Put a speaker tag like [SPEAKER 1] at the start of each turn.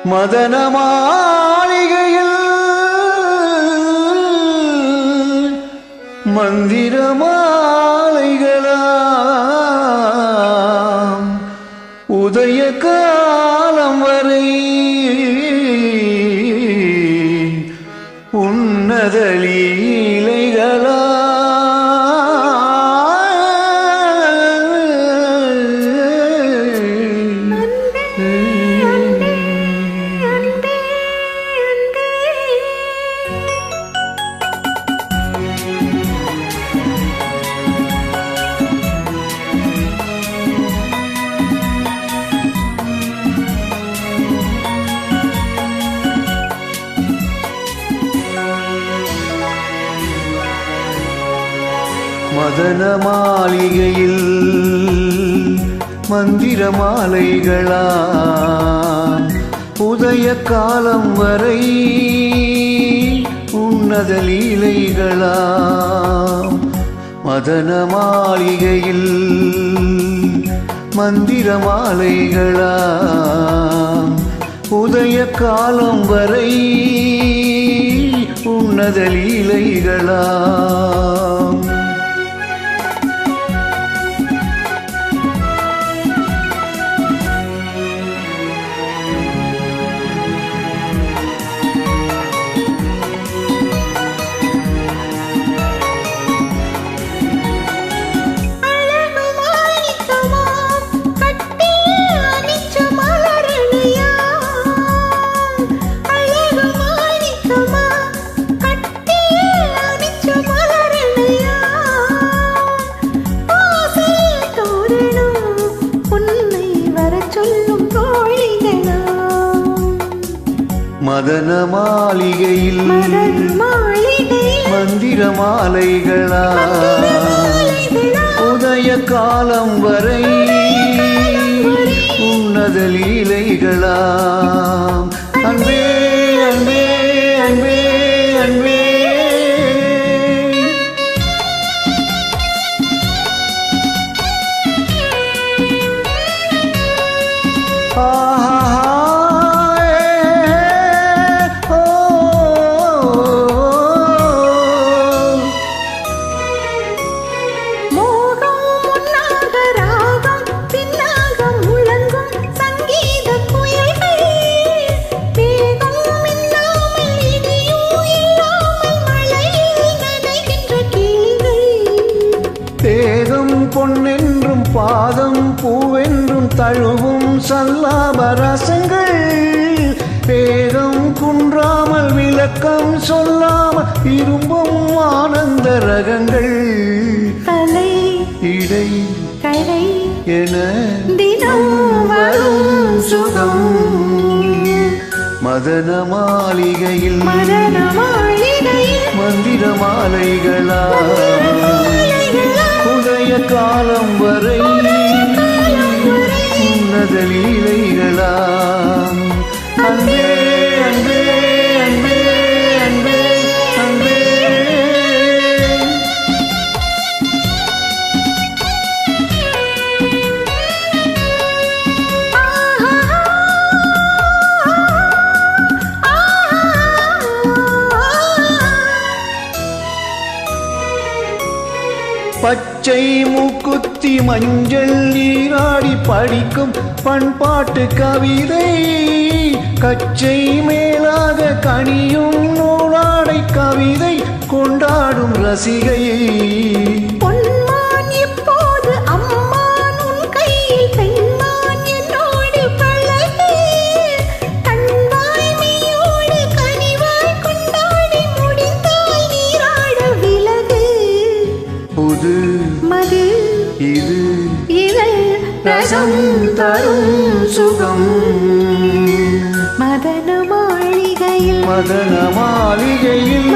[SPEAKER 1] மதன மாளிகையில் மந்திர மாலைகளாம் உதய காலம் வரை உன்னத லீலைகளா மதன மாளிகையில் மந்திர மாலைகளாம் உதய காலம் வரை உன்னத லீலைகளாம் மதன மாளிகையில் மந்திர மாலைகளாம் உதய காலம் வரை உன்னத லீலைகளாம் மதன மாளிகையில் மந்திர மாலைகளா உதய காலம் வரை உன்னத லீலைகளா அன்பே அன்பே அன்பே அன்பே பொன்னென்றும் பாதம் பூவென்றும் தழுவும் சல்லாபரசங்கள் பேதம் குன்றாமல் விளக்கம் சொல்லாமல் விரும்பும் ஆனந்த ரகங்கள்
[SPEAKER 2] தலை
[SPEAKER 1] இடை
[SPEAKER 2] கரை
[SPEAKER 1] என
[SPEAKER 2] தினம் வரும் சுகம்
[SPEAKER 1] மதன மாளிகையில் மந்திர மாலைகளா உதய காலம் வரை உன்னத லீலைகளாம் அன்பே அன்பே அன்பே அன்பே அன்பே பச்சை மூக்குத்தி மஞ்சள் நீராடி படிக்கும் பண்பாட்டு கவிதை கச்சை மேலாக கனியும் நூலாடை கவிதை கொண்டாடும் ரசிகை
[SPEAKER 2] பொன்மான் எப்போது அம்மான் உன் கையில் பெண்மான் என்னோடு பழகு கண்வாய் மெய்யோடு கனிவாய் கொண்டாடி முடிந்தாய் நீராட விலகு
[SPEAKER 1] புது
[SPEAKER 2] மது
[SPEAKER 1] இது
[SPEAKER 2] இதழ்
[SPEAKER 1] ரசம் தரும் சுகம்
[SPEAKER 2] மதன மாளிகையில்
[SPEAKER 1] மதன மாளிகையில்